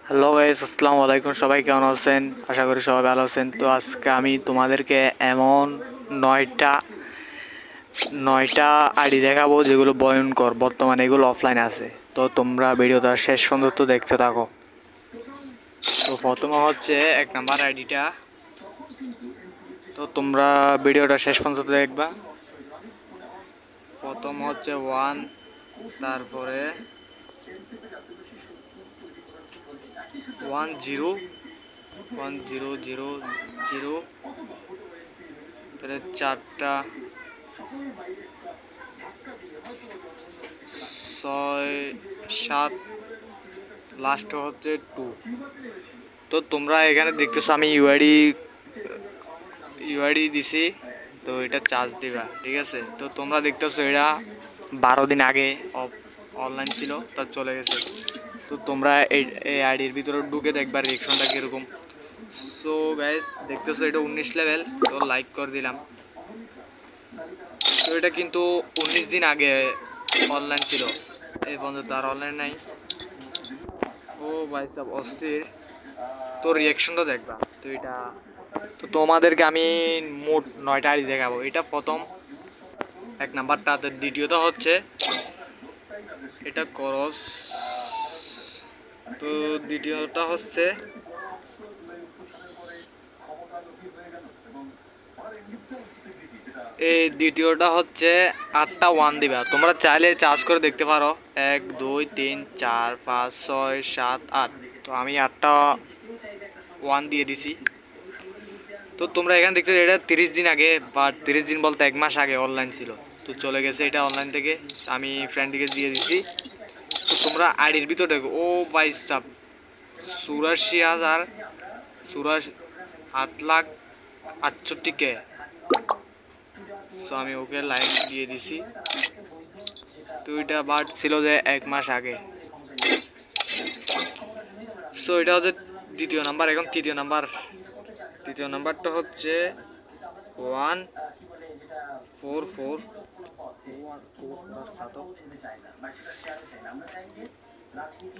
Hello guys, আসসালামু আলাইকুম। সবাই কেমন আছেন? আশা করি সবাই ভালো আছেন। তো আজকে আমি তোমাদেরকে এমন নয়টা নয়টা আইডি দেখাবো যেগুলো ভয়ঙ্কর, বর্তমানে এগুলো অফলাইন আছে। তো তোমরা ভিডিওটা শেষ পর্যন্ত দেখতে থাকো। তো প্রথমে হচ্ছে এক নাম্বার আইডিটা। তো তোমরা ভিডিওটা শেষ পর্যন্ত দেখবা। প্রথম হচ্ছে 1, তারপরে 101000, তাহলে 4টা 6 7, লাস্ট হচ্ছে 2। তো তোমরা এখানে দেখতেছো আমি ইউআইডি দিছি। তো এটা চার্জ দিবা, ঠিক আছে? তো তোমরা দেখতেছো এটা 12 দিন আগে অনলাইন ছিল, তা চলে গেছে। তো তোমরা এই আইডির ভিতরে ঢুকে দেখবা রিয়েকশনটা কীরকম। সো গাইস, দেখতেছো এটা 19 লেভেল। তো লাইক করে দিলাম। তো এটা কিন্তু 19 দিন আগে অনলাইন ছিল, এই পর্যন্ত আর অনলাইন নাই। ও ভাই সব অস্থির। তো রিয়াকশনটা দেখবা। তো তোমাদেরকে আমি মোট 9টা আইডি দেখাবো। এটা প্রথম এক নাম্বারটা। দ্বিতীয়টা হচ্ছে এটা করস। তো দ্বিতীয়টা হচ্ছে এই দ্বিতীয়টা হচ্ছে 8টা 1 দিবা। তোমরা চাইলে চার্জ করে দেখতে পারো। 1 2 3 4 5 6 7 8। তো আমি 8টা 1 দিয়ে দিছি। তো তোমরা এখানে দেখতে এটা 30 দিন আগে, বা 30 দিন বলতে 1 মাস আগে অনলাইন ছিল। তো চলে গেছে এটা অনলাইন থেকে, আমি ফ্রেন্ডকে দিয়ে দিছি। তো তোমরা আইডির ভিতরে দেখো। ও ভাই সাব, 8,68,68,000। সো আমি ওকে লাইক দিয়ে দিছি। তো এটা বাট ছিল যে 1 মাস আগে। সো এটা হচ্ছে দ্বিতীয় নাম্বার। এখন তৃতীয় নাম্বারটা হচ্ছে 144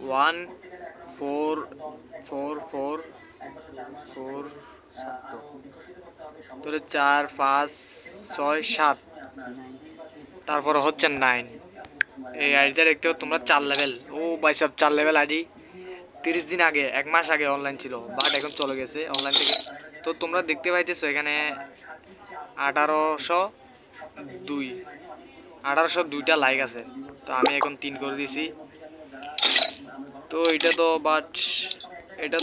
14444 তাহলে 4 5 6 7, তারপর হচ্ছে 9। এই আইডিটা দেখতে তোমরা 4 লেভেল। ও ভাই সব 4 লেভেল আইডি। 30 দিন আগে, 1 মাস আগে অনলাইন ছিল, বাট এখন চলে গেছে অনলাইন থেকে। তো তোমরা দেখতে পাইতেছো এখানে 1802 1802টা লাইক আছে। তো আমি এখন 3 করে দিছি। তো এটা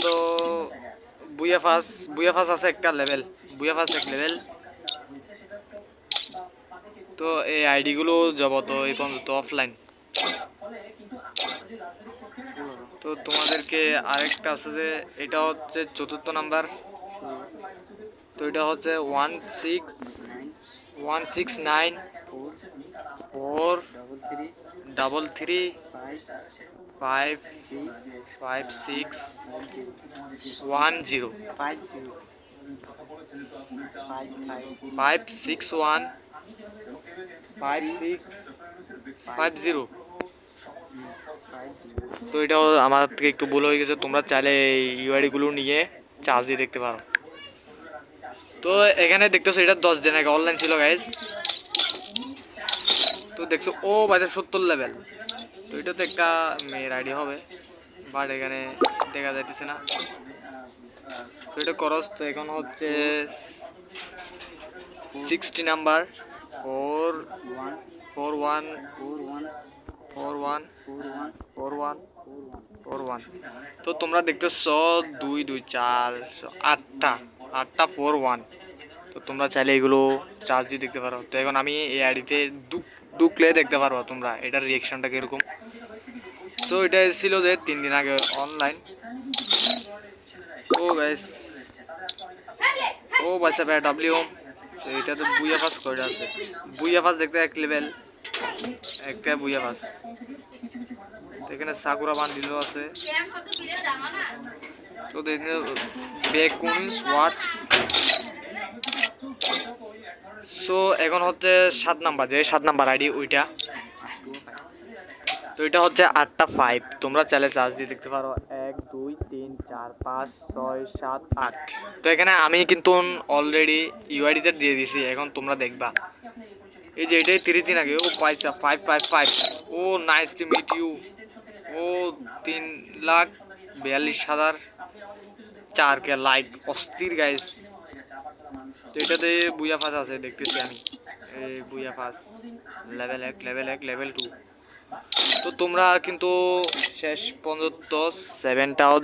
তো বুয়া ফাস আছে একটা লেভেল। বুয়া ফাস এক লেভেল। তো এই আইডিগুলো যাবত এই পর্যন্ত অফলাইন। তো তোমাদেরকে আরেকটা আছে যে এটা হচ্ছে চতুর্থ নাম্বার। তো এটা হচ্ছে 16943555610 5615650। তো এটাও আমার থেকে একটু ভুল হয়ে গেছে। তোমরা চাইলে এই ইউআইডিগুলো নিয়ে চার্জ দিয়ে দেখতে পারো। তো এখানে দেখতেছো এটা 10 দিন আগে অনলাইন ছিল গাইস। তো দেখছো ও বাজার 70 লেভেল। তো এটা তো একটা মেয়ের আইডি হবে, বাট এখানে দেখা যাইতেছে না। তো এটা করস। তো এখন হচ্ছে 60 নাম্বার 44141414141। তো তোমরা দেখতেছ 2 2 4 8টা 41। তো তোমরা চাইলে এগুলো চার্জ দিয়ে দেখতে পারো। তো এখন আমি এই আইডিতে ঢুকলে দেখতে পারো তোমরা এটার রিয়েকশনটা কিরকম। তো এটা ছিল যে 3 দিন আগে অনলাইন। ও গাইস, ও বাচ্চা ভাই ডাব্লিউ। তো এটাতে বুয়া পাস করে আছে। বুয়া পাস দেখতে 1 লেভেল, একটা বুয়া পাস। তো এখানে সাকুরা বান্ডিল আছে। তো দেখতে বেকুনিস ওয়াটস। সো এখন হচ্ছে 7 নাম্বার, যে 7 নাম্বার আইডি ওইটা। তো এটা হচ্ছে 8টা 5, তোমরা চাইলে চার্জ দিয়ে দেখতে পারো। 1 2 3 4 5 6 7 8। তো এখানে আমি কিন্তু অলরেডি ইউআইডিতে দিয়ে দিছি, এখন তোমরা দেখবা। এই যে এটাই 30 দিন আগে। ও পয়সা 555। ও নাইস টু মিট ইউ। ও 3,42,000 4K লাইক, অস্থির গাইস। তো এটাতে বুয়া ফাস আছে দেখতেছি আমি। এই বুয়া ফাস লেভেল 1 লেভেল 1 লেভেল 2। তো তোমরা কিন্তু শেষ পর্যন্ত 7টাও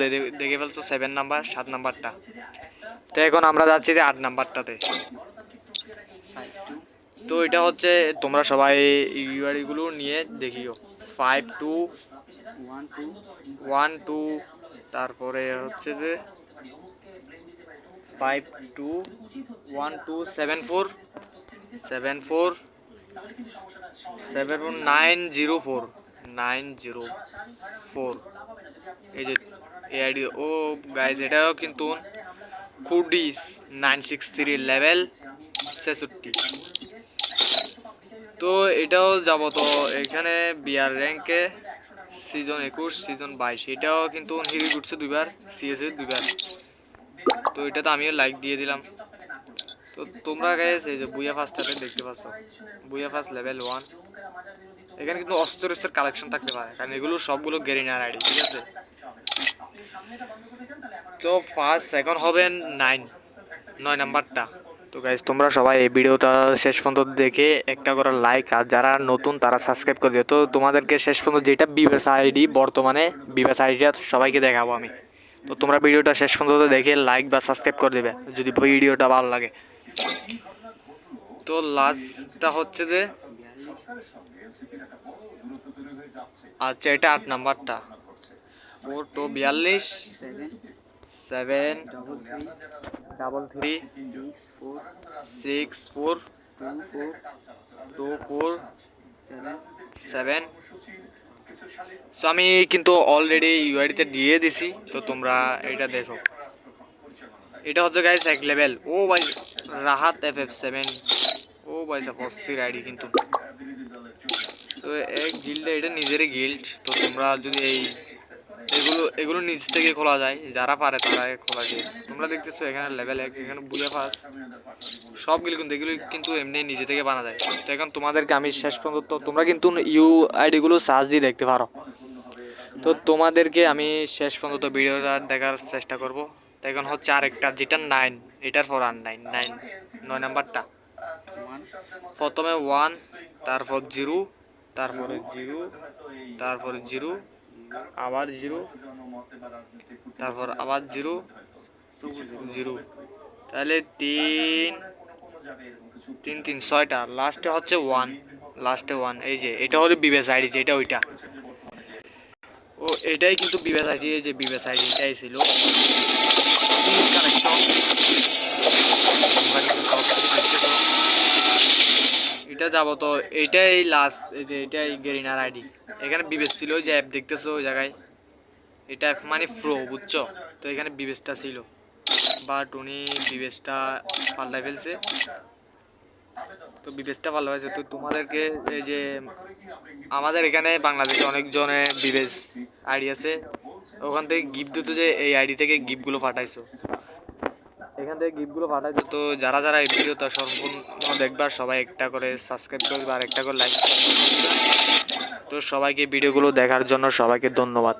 দেখে ফেলছো, 7 নাম্বার 7 নাম্বারটা। তো এখন আমরা যাচ্ছি যে 8 নাম্বারটাতে। তো এটা হচ্ছে তোমরা সবাই ইউআইডি গুলো নিয়ে দেখিও। 5 2 1 2, তারপরে হচ্ছে যে 5 2 1 2 7 4 7 4 7 9 0 4 9 0 4। এই যে এআইডি। ও গাইজ এটাও কিন্তু কুডিস 963 লেভেল 66। তো এটাও যাব। তো এখানে বিআর র্যাঙ্কে সিজন 21 সিজন 22 এটাও কিন্তু হিরো ঘুরছে দুইবার, সিএস দুইবার। তো এটা তো আমিও লাইক দিয়ে দিলাম। তো তোমরা গাইস এই যে বুয়া ফাস্টটাতে দেখতে পাচ্ছ, বুয়া ফাস্ট লেভেল 1। এখানে কিন্তু অস্ত্রের কালেকশন থাকতে পারে, কারণ এগুলো সবগুলো গেরিনার আইডি, ঠিক আছে। তো ফার্স্ট এখন হবে 9 নাম্বারটা। তো গাইস তোমরা সবাই এই ভিডিওটা শেষ পর্যন্ত দেখে একটা করে লাইক, আর যারা নতুন তারা সাবস্ক্রাইব করে দিও। তো তোমাদেরকে শেষ পর্যন্ত যেটা বিবেস আইডি, বর্তমানে বিবেস আইডিটা সবাইকে দেখাবো আমি। তো তোমরা ভিডিওটা শেষ পর্যন্ত দেখে লাইক বা সাবস্ক্রাইব করে দেবে যদি ভিডিওটা ভালো লাগে। তো লাস্টটা হচ্ছে যে, আচ্ছা এটা 8 নাম্বারটা। 4 2 42 7 3 6 4 2 4 7। সো আমি কিন্তু অলরেডি ইউআইডিতে দিয়ে দিছি। তো তোমরা এটা দেখো। এটা হচ্ছে গাইস 1 লেভেল। ও ভাই রাহাত FF7। ও ভাই সব অস্থির আইডি কিন্তু। তো এক গিল্ডে এটা নিজেরই গিল্ড। তো তোমরা যদি এগুলো নিজ থেকে খোলা যায়, যারা পারে তারা খোলা যায়। তোমরা দেখতেছো এখানে লেভেল 1, এখানে বুয়া ফাস সবগুলো কিন্তু এগুলো কিন্তু এমনি নিজে থেকে বানা যায়। তো এখন তোমাদেরকে আমি শেষ পর্যন্ত তোমরা কিন্তু ইউআইডি গুলো সার্চ দিয়ে দেখতে পারো। তো তোমাদেরকে আমি শেষ পর্যন্ত ভিডিওটা দেখার চেষ্টা করব। তো এখন হচ্ছে আরেকটা যেটা 9, এটার পর আর 9 নাম্বারটা। প্রথমে 1, তারপর 0, তারপরে 0, তারপরে 0, আবার 0, তারপর আবার 0 0। তাহলে 3 3 3 6টা, লাস্টে হচ্ছে 1, লাস্টে 1। এই যে এটা হলো বিবেস আইডি, যেটা ওইটা। ও এটাই কিন্তু বিবেস আইডি, এই যে বিবেস আইডি এটাই ছিল কানেকশন। এটা যাবো। তো এটাই লাস্ট, এই যে এটাই গেরিনার আইডি। এখানে বিবেস ছিল, ওই যে অ্যাপ দেখতেছো ওই জায়গায়, এটা অ্যাপ মানে প্রো, বুঝছো। তো এখানে বিবেসটা ছিল, বাট উনি বিবেসটা পাল্টাই ফেলছে। তো বিবেসটা ভালো হয়েছে। তো তোমাদেরকে এই যে আমাদের এখানে বাংলাদেশে অনেকজনে বিবেস আইডি আছে, ওখান থেকে গিফট দিত, যে এই আইডি থেকে গিফটগুলো পাঠাইছো, এখান থেকে গিফটগুলো পাঠাইছো। তো যারা যারা এই ভিডিওটা সম্পূর্ণ দেখবা সবাই একটা করে সাবস্ক্রাইব করবে আর একটা করে লাইক। তো সবাইকে ভিডিওগুলো দেখার জন্য সবাইকে ধন্যবাদ।